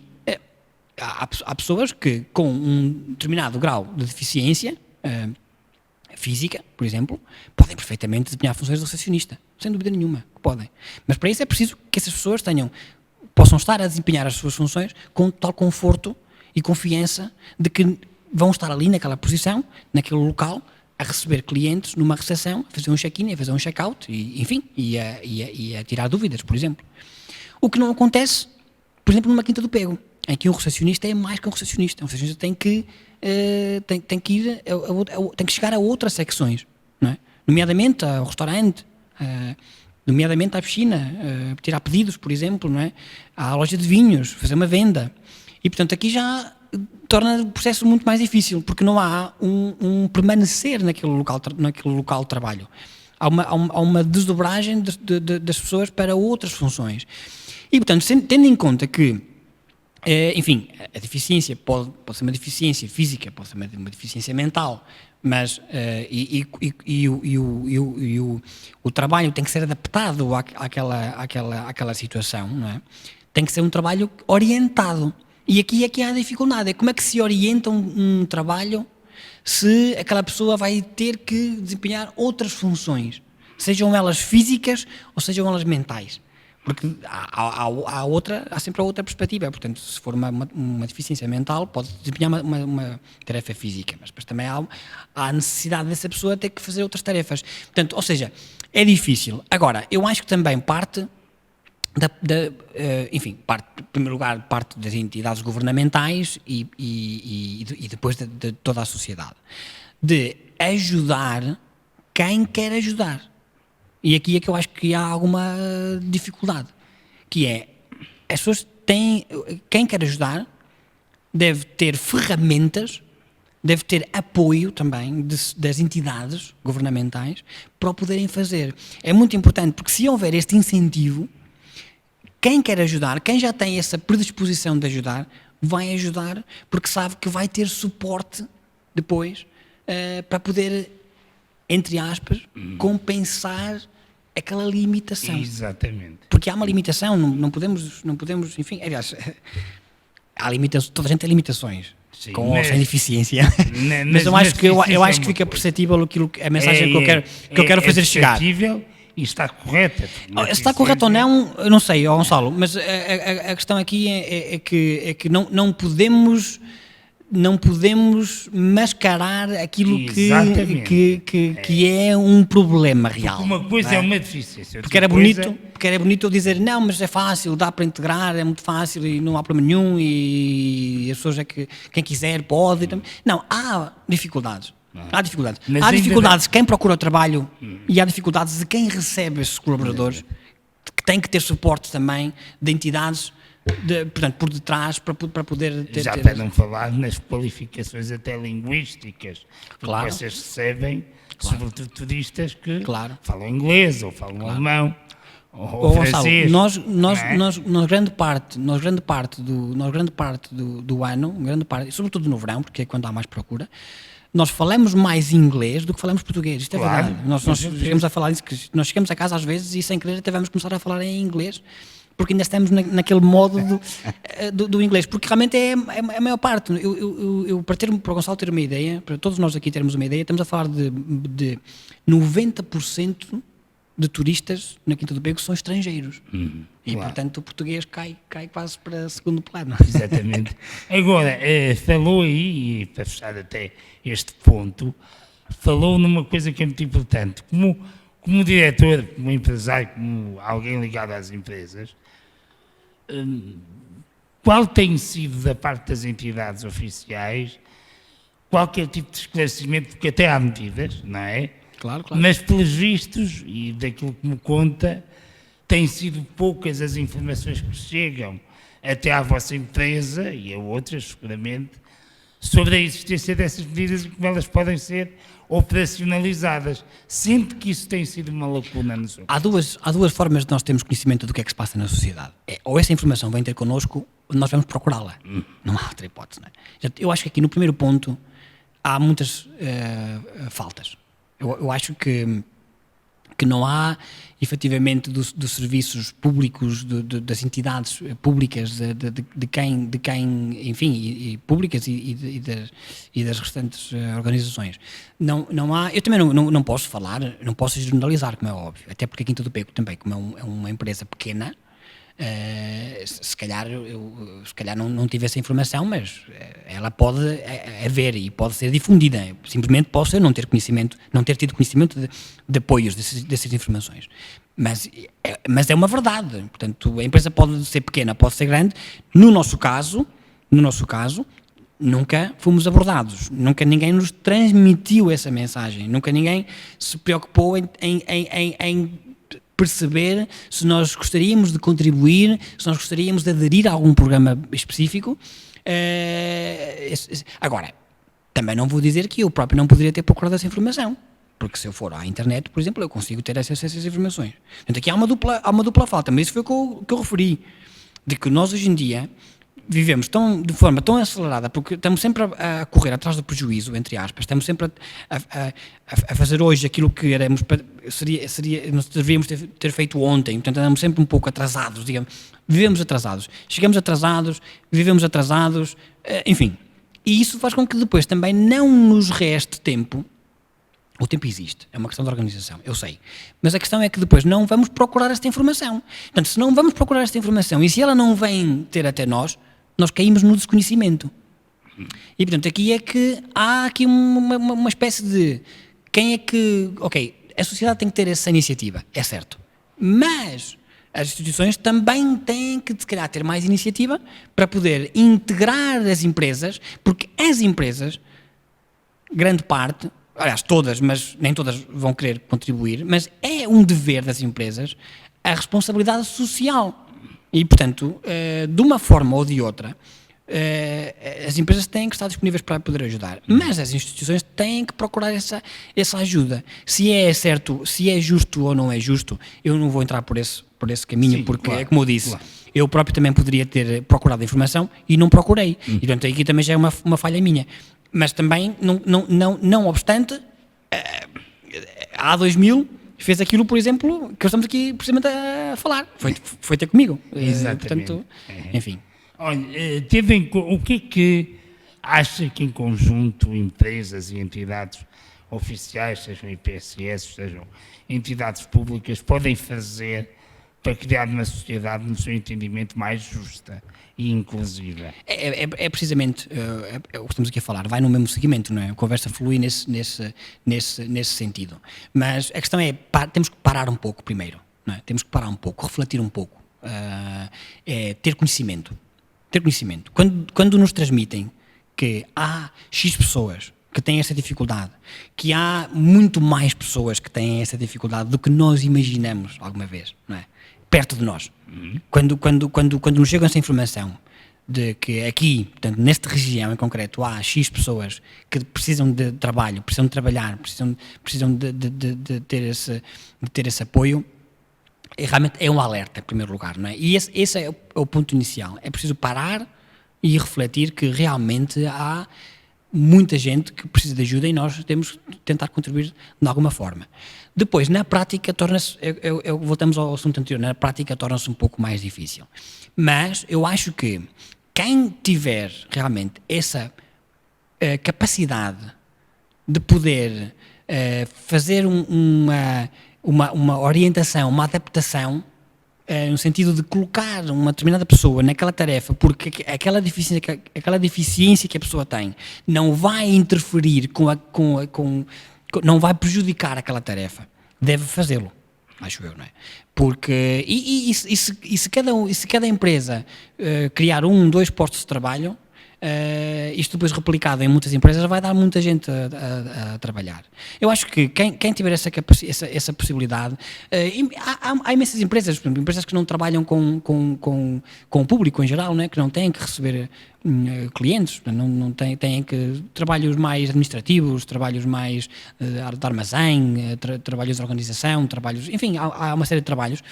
há pessoas que com um determinado grau de deficiência física, por exemplo, podem perfeitamente desempenhar funções de recepcionista, sem dúvida nenhuma, que podem. Mas para isso é preciso que essas pessoas possam estar a desempenhar as suas funções com tal conforto e confiança de que vão estar ali naquela posição, naquele local, a receber clientes numa recepção, a fazer um check-in, a fazer um check-out, e a tirar dúvidas, por exemplo. O que não acontece, por exemplo, numa Quinta do Pego, em que um recepcionista é mais que um recepcionista. Um recepcionista tem que chegar a outras secções, não é? Nomeadamente ao restaurante, nomeadamente à piscina, tirar pedidos, por exemplo, não é? À loja de vinhos, fazer uma venda. E, portanto, aqui já torna o processo muito mais difícil, porque não há um permanecer naquele local de trabalho. Há uma desdobragem das pessoas para outras funções. E, portanto, tendo em conta que, enfim, a deficiência pode ser uma deficiência física, pode ser uma deficiência mental, mas o trabalho tem que ser adaptado àquela situação, não é? Tem que ser um trabalho orientado. E aqui é que há a dificuldade, é como é que se orienta um trabalho se aquela pessoa vai ter que desempenhar outras funções, sejam elas físicas ou sejam elas mentais. Porque há sempre a outra perspectiva. Portanto, se for uma deficiência mental, pode desempenhar uma tarefa física, mas depois também há a necessidade dessa pessoa ter que fazer outras tarefas. Portanto, ou seja, é difícil. Agora, eu acho que também parte, em primeiro lugar, parte das entidades governamentais e depois de toda a sociedade, de ajudar quem quer ajudar. E aqui é que eu acho que há alguma dificuldade, que é, as pessoas quem quer ajudar deve ter ferramentas, deve ter apoio também das entidades governamentais para o poderem fazer. É muito importante, porque se houver este incentivo, quem quer ajudar, quem já tem essa predisposição de ajudar, vai ajudar, porque sabe que vai ter suporte depois para poder, entre aspas, compensar aquela limitação. Exatamente. Porque há uma limitação, não podemos, enfim, aliás, toda a gente tem limitações, sim, com ou sem deficiência, mas eu acho que fica perceptível a mensagem que eu quero fazer chegar. E está correta. Está correto ou não, eu não sei, Gonçalo, mas a questão aqui é que não podemos mascarar aquilo que é um problema real. Porque uma coisa é uma deficiência. Porque era bonito eu dizer, não, mas é fácil, dá para integrar, é muito fácil e não há problema nenhum e as pessoas quem quiser pode. Não, há dificuldades. Há dificuldades. Há dificuldades de quem procura o trabalho e há dificuldades de quem recebe esses colaboradores, que tem que ter suporte também de entidades, portanto, por detrás, para poder ter... Já para não falar nas qualificações até linguísticas, porque vocês recebem, sobretudo turistas que falam inglês ou falam alemão ou francês. Nós grande parte do ano, sobretudo no verão, porque é quando há mais procura, nós falamos mais inglês do que falamos português. Isto é verdade. Nós chegamos a falar isso, que nós chegamos a casa às vezes e sem querer até vamos começar a falar em inglês, porque ainda estamos naquele modo do inglês, porque realmente é a maior parte. Para o Gonçalo ter uma ideia, para todos nós aqui termos uma ideia, estamos a falar de 90% de turistas na Quinta do Pego são estrangeiros. E, portanto, o português cai quase para segundo plano. Exatamente. Agora, falou aí, e para fechar até este ponto, falou numa coisa que é muito importante. Como diretor, como empresário, como alguém ligado às empresas, qual tem sido, da parte das entidades oficiais, qualquer tipo de esclarecimento, porque até há medidas, não é? Claro. Mas, pelos vistos, e daquilo que me conta, têm sido poucas as informações que chegam até à vossa empresa, e a outras, seguramente, sobre a existência dessas medidas e como elas podem ser operacionalizadas. Sempre que isso tem sido uma lacuna no seu... Há duas formas de nós termos conhecimento do que é que se passa na sociedade. Ou essa informação vem ter connosco, ou nós vamos procurá-la. Não há outra hipótese. Não é? Eu acho que aqui no primeiro ponto há muitas faltas. Eu acho que não há, efetivamente, dos serviços públicos, das entidades públicas, de quem enfim, e públicas e das restantes organizações. Não há, eu também não posso falar, não posso generalizar, como é óbvio, até porque a Quinta do Pego também, como é uma empresa pequena, se calhar não tive essa informação, mas ela pode haver e pode ser difundida. Simplesmente posso não ter tido conhecimento de apoios dessas informações. Mas é uma verdade. Portanto, a empresa pode ser pequena, pode ser grande. No nosso caso, nunca fomos abordados, nunca ninguém nos transmitiu essa mensagem, nunca ninguém se preocupou em perceber se nós gostaríamos de contribuir, se nós gostaríamos de aderir a algum programa específico. Agora, também não vou dizer que eu próprio não poderia ter procurado essa informação, porque se eu for à internet, por exemplo, eu consigo ter acesso a essas informações. Portanto, aqui há uma dupla falta, mas isso foi o que eu referi, de que nós hoje em dia vivemos de forma tão acelerada, porque estamos sempre a correr atrás do prejuízo, entre aspas, estamos sempre a fazer hoje aquilo que nós deveríamos ter feito ontem, portanto andamos sempre um pouco atrasados, digamos, vivemos atrasados, chegamos atrasados, vivemos atrasados, enfim, e isso faz com que depois também não nos reste tempo. O tempo existe, é uma questão de organização, eu sei. Mas a questão é que depois não vamos procurar esta informação. Portanto, se não vamos procurar esta informação e se ela não vem ter até nós caímos no desconhecimento. E, portanto, aqui é que há aqui uma espécie de... Quem é que... Ok, a sociedade tem que ter essa iniciativa, é certo. Mas as instituições também têm que, se calhar, ter mais iniciativa para poder integrar as empresas, porque as empresas, grande parte... Aliás, todas, mas nem todas vão querer contribuir, mas é um dever das empresas a responsabilidade social. E, portanto, de uma forma ou de outra, as empresas têm que estar disponíveis para poder ajudar, mas as instituições têm que procurar essa ajuda. Se é certo, se é justo ou não é justo, eu não vou entrar por esse caminho. Sim, porque, claro, é como eu disse, claro, eu próprio também poderia ter procurado a informação e não procurei. E, portanto, aqui também já é uma falha minha. Mas também, não obstante, há 2000 fez aquilo, por exemplo, que estamos aqui precisamente a falar. Foi ter comigo. Exatamente. Portanto, enfim. Olha, o que é que acha que em conjunto empresas e entidades oficiais, sejam IPSS, sejam entidades públicas, podem fazer para criar uma sociedade, no seu entendimento, mais justa e inclusiva? É precisamente o que estamos aqui a falar, vai no mesmo segmento, não é? A conversa flui nesse sentido. Mas a questão é, temos que parar um pouco primeiro, não é? Temos que parar um pouco, refletir um pouco, ter conhecimento. Quando nos transmitem que há X pessoas que têm essa dificuldade, que há muito mais pessoas que têm essa dificuldade do que nós imaginamos alguma vez, não é? Perto de nós. Quando nos chega essa informação de que aqui, portanto, nesta região em concreto, há X pessoas que precisam de trabalho, precisam de trabalhar, precisam de ter esse apoio, realmente é um alerta, em primeiro lugar, não é? E esse é o ponto inicial. É preciso parar e refletir que realmente há muita gente que precisa de ajuda e nós temos que tentar contribuir de alguma forma. Depois, na prática, torna-se, voltamos ao assunto anterior, na prática torna-se um pouco mais difícil. Mas eu acho que quem tiver realmente essa capacidade de poder fazer uma orientação, uma adaptação, no sentido de colocar uma determinada pessoa naquela tarefa, porque aquela deficiência que a pessoa tem não vai interferir não vai prejudicar aquela tarefa, deve fazê-lo, acho eu, não é? Porque, se cada empresa criar 2 postos de trabalho, isto depois replicado em muitas empresas vai dar muita gente a trabalhar. Eu acho que quem tiver essa possibilidade, há imensas empresas, por exemplo, empresas que não trabalham com o público em geral, né, que não têm que receber clientes, não têm que trabalhos mais administrativos, trabalhos mais de armazém, trabalhos de organização, enfim, há uma série de trabalhos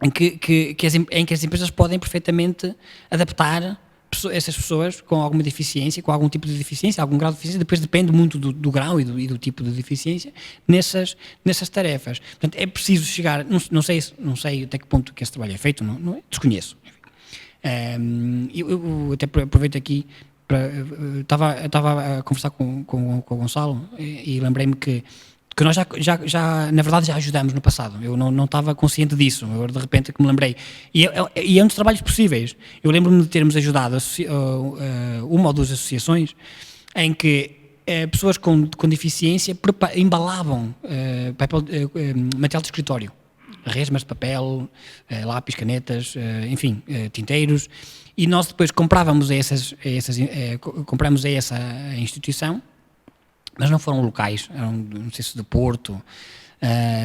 em que as empresas podem perfeitamente adaptar essas pessoas com alguma deficiência, com algum tipo de deficiência, algum grau de deficiência, depois depende muito do grau e do tipo de deficiência nessas tarefas. Portanto, é preciso chegar, não sei até que ponto que esse trabalho é feito, desconheço. Eu até aproveito aqui estava a conversar com o Gonçalo e lembrei-me que nós já, na verdade, já ajudamos no passado. Eu não estava consciente disso, eu de repente que me lembrei. E é um dos trabalhos possíveis. Eu lembro-me de termos ajudado uma ou 2 associações em que pessoas com deficiência embalavam material de escritório. Resmas de papel, lápis, canetas, enfim, tinteiros. E nós depois comprávamos compramos a essa instituição, mas não foram locais, eram, não sei se do Porto,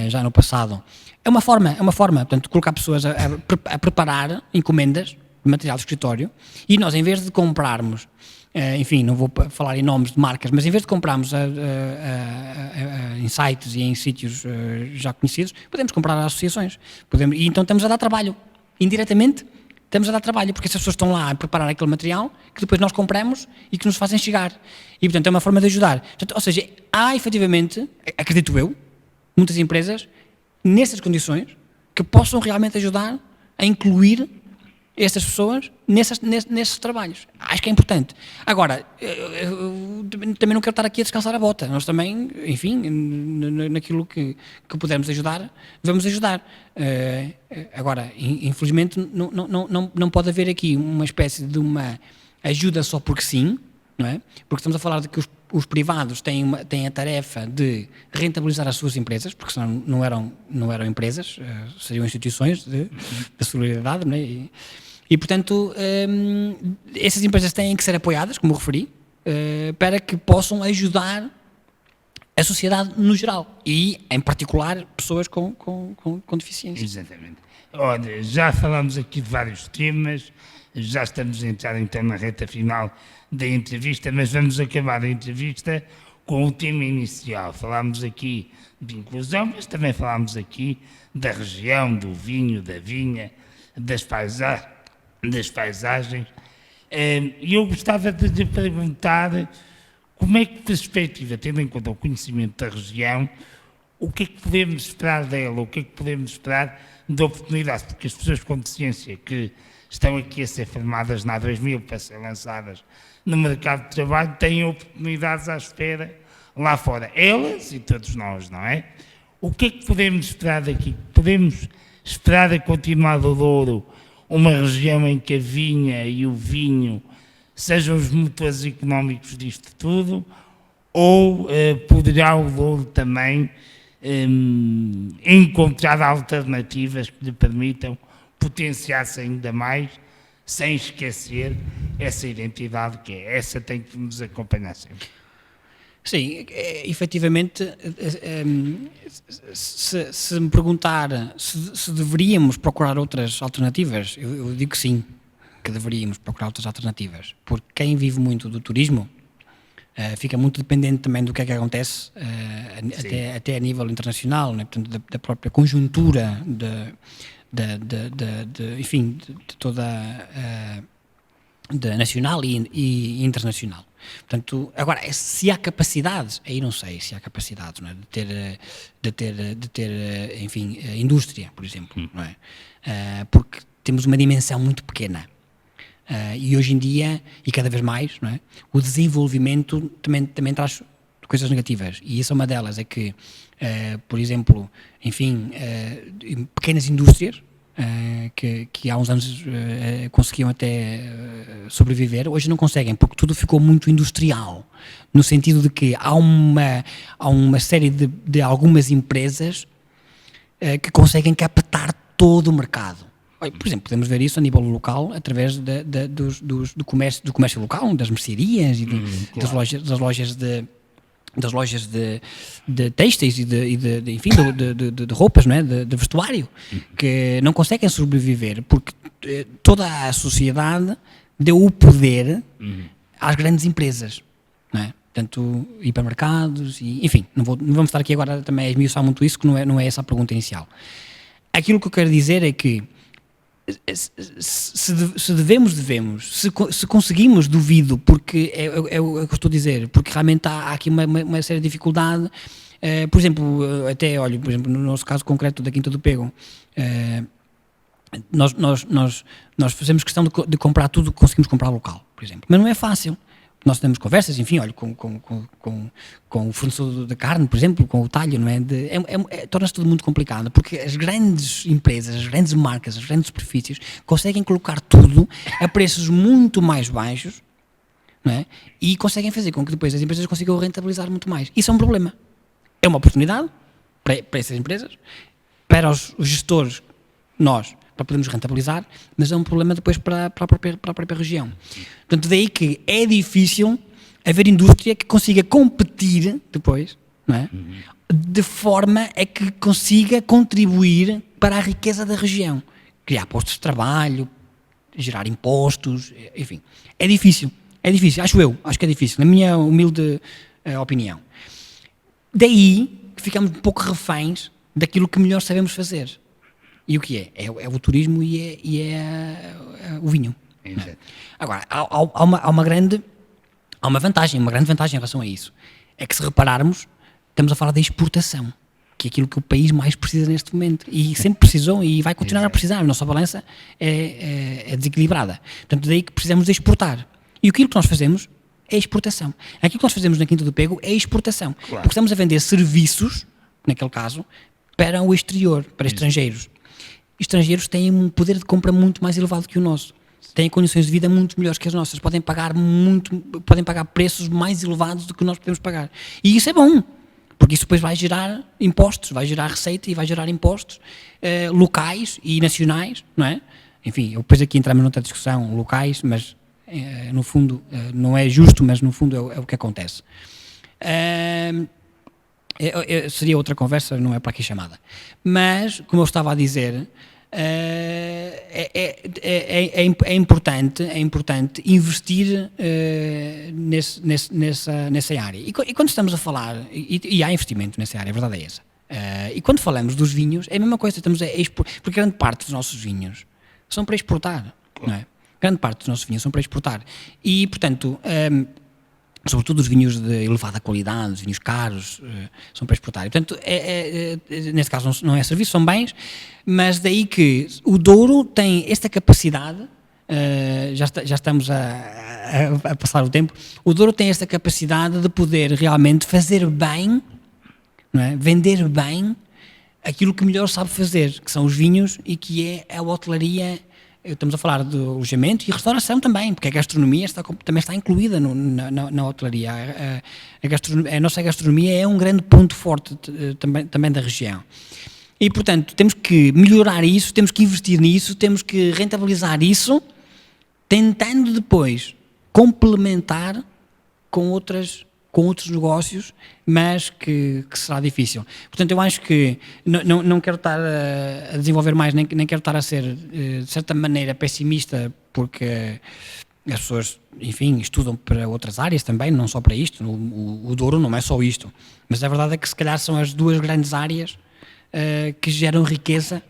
já no passado. É uma forma, portanto, colocar pessoas a preparar encomendas de material de escritório e nós, em vez de comprarmos, enfim, não vou falar em nomes de marcas, mas em vez de comprarmos em sites e em sítios já conhecidos, podemos comprar a associações. E então estamos a dar trabalho, indiretamente, estamos a dar trabalho, porque essas pessoas estão lá a preparar aquele material que depois nós compramos e que nos fazem chegar. E, portanto, é uma forma de ajudar. Portanto, ou seja, há efetivamente, acredito eu, muitas empresas, nessas condições, que possam realmente ajudar a incluir estas pessoas nesses trabalhos. Acho que é importante. Agora, eu também não quero estar aqui a descansar a bota. Nós também, enfim, naquilo que pudermos ajudar, vamos ajudar. Agora, infelizmente, não pode haver aqui uma espécie de uma ajuda só porque sim, não é? Porque estamos a falar de que os privados têm a tarefa de rentabilizar as suas empresas, porque senão não eram empresas, seriam instituições da solidariedade, não é? E portanto, essas empresas têm que ser apoiadas, como eu referi, para que possam ajudar a sociedade no geral e, em particular, pessoas com deficiência. Exatamente. Olha, já falámos aqui de vários temas, já estamos a entrar então na reta final da entrevista, mas vamos acabar a entrevista com o tema inicial. Falámos aqui de inclusão, mas também falámos aqui da região, do vinho, da vinha, das paisagens. E eu gostava de lhe perguntar como é que, perspectiva, tendo em conta o conhecimento da região, o que é que podemos esperar dela, o que é que podemos esperar de oportunidades, porque as pessoas com deficiência que estão aqui a ser formadas na A2000 para ser lançadas no mercado de trabalho têm oportunidades à espera lá fora. Elas e todos nós, não é? O que é que podemos esperar daqui? Podemos esperar a continuar do Douro uma região em que a vinha e o vinho sejam os motores económicos disto tudo, ou poderá o Douro também encontrar alternativas que lhe permitam potenciar-se ainda mais, sem esquecer essa identidade que é. Essa tem que nos acompanhar sempre. Sim, efetivamente, se me perguntar se deveríamos procurar outras alternativas, eu digo que sim, que deveríamos procurar outras alternativas, porque quem vive muito do turismo fica muito dependente também do que é que acontece até a nível internacional, né? Portanto, da própria conjuntura, enfim, de toda da nacional e internacional. Portanto, agora, se há capacidades, aí não sei se há capacidades, não é? de ter, enfim, indústria, por exemplo, não é? Porque temos uma dimensão muito pequena. E hoje em dia, e cada vez mais, não é? O desenvolvimento também traz coisas negativas, e isso é uma delas, é que, por exemplo, enfim, pequenas indústrias, que há uns anos conseguiam até sobreviver, hoje não conseguem, porque tudo ficou muito industrial, no sentido de que há uma série de algumas empresas que conseguem captar todo o mercado. Por exemplo, podemos ver isso a nível local através do comércio local, das mercearias e claro. das lojas de têxteis enfim, de roupas, não é? de vestuário, que não conseguem sobreviver porque toda a sociedade deu o poder às grandes empresas, não é? Tanto hipermercados, enfim, não vamos estar aqui agora também a esmiuçar muito isso, que não é essa a pergunta inicial. Aquilo que eu quero dizer é que se devemos, se conseguimos, duvido, porque é o que eu estou a dizer, porque realmente há aqui uma séria dificuldade. Por exemplo, até olho, por exemplo, no nosso caso concreto da Quinta do Pego, nós fazemos questão de comprar tudo que conseguimos comprar local, por exemplo, mas não é fácil. Nós temos conversas, enfim, olha, com o fornecedor da carne, por exemplo, com o talho, não é? Torna-se tudo muito complicado, porque as grandes empresas, as grandes marcas, as grandes superfícies conseguem colocar tudo a preços muito mais baixos, não é? E conseguem fazer com que depois as empresas consigam rentabilizar muito mais. Isso é um problema. É uma oportunidade para essas empresas, para os gestores, nós, para podermos rentabilizar, mas é um problema depois para a própria região. Portanto, daí que é difícil haver indústria que consiga competir depois, não é? De forma a que consiga contribuir para a riqueza da região. Criar postos de trabalho, gerar impostos, enfim. É difícil, acho que é difícil, na minha humilde opinião. Daí que ficamos um pouco reféns daquilo que melhor sabemos fazer. E o que é? É o turismo e é o vinho. Exato. Agora, há uma grande vantagem em relação a isso. É que se repararmos, estamos a falar da exportação, que é aquilo que o país mais precisa neste momento. E sempre precisou e vai continuar a precisar. A nossa balança é desequilibrada. Portanto, daí que precisamos de exportar. E aquilo que nós fazemos é exportação. Aquilo que nós fazemos na Quinta do Pego é exportação. Claro. Porque estamos a vender serviços, naquele caso, para o exterior, para estrangeiros. Estrangeiros têm um poder de compra muito mais elevado que o nosso, têm condições de vida muito melhores que as nossas, podem pagar preços mais elevados do que nós podemos pagar, e isso é bom, porque isso depois vai gerar impostos, vai gerar receita e vai gerar impostos locais e nacionais, não é? Enfim, depois aqui entramos noutra discussão, locais, mas no fundo não é justo, mas no fundo é o que acontece. Seria outra conversa, não é para aqui chamada. Mas, como eu estava a dizer, é importante investir nessa área. E quando estamos a falar, e há investimento nessa área, a verdade é essa. E quando falamos dos vinhos, é a mesma coisa, porque grande parte dos nossos vinhos são para exportar, não é? Grande parte dos nossos vinhos são para exportar. E, portanto, sobretudo os vinhos de elevada qualidade, os vinhos caros, são para exportar. E, portanto, nesse caso não é serviço, são bens, mas daí que o Douro tem esta capacidade, já estamos a passar o tempo, o Douro tem esta capacidade de poder realmente fazer bem, não é? Vender bem aquilo que melhor sabe fazer, que são os vinhos e que é a hotelaria. Estamos a falar de alojamento e restauração também, porque a gastronomia também está incluída na hotelaria. A nossa gastronomia é um grande ponto forte também da região. E, portanto, temos que melhorar isso, temos que investir nisso, temos que rentabilizar isso, tentando depois complementar com outros negócios, mas que será difícil. Portanto, eu acho que não quero estar a desenvolver mais, nem quero estar a ser, de certa maneira, pessimista, porque as pessoas, enfim, estudam para outras áreas também, não só para isto. O Douro não é só isto. Mas a verdade é que, se calhar, são as duas grandes áreas que geram riqueza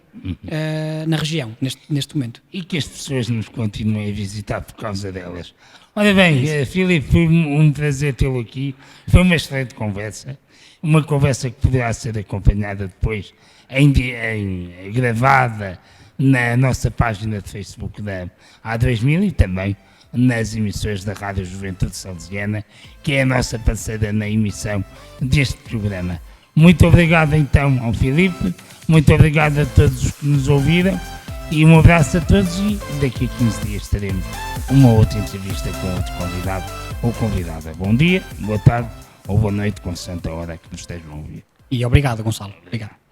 na região, neste momento. E que as pessoas nos continuem a visitar por causa delas. Ora bem, Filipe, foi um prazer tê-lo aqui, foi uma excelente conversa, uma conversa que poderá ser acompanhada depois gravada na nossa página de Facebook da A2000 e também nas emissões da Rádio Juventude Salesiana, que é a nossa parceira na emissão deste programa. Muito obrigado então ao Filipe, muito obrigado a todos os que nos ouviram e um abraço a todos e daqui a 15 dias teremos uma outra entrevista com outro convidado ou convidada. Bom dia, boa tarde ou boa noite, consoante a hora que nos estejam a ouvir. E obrigado, Gonçalo. Obrigado.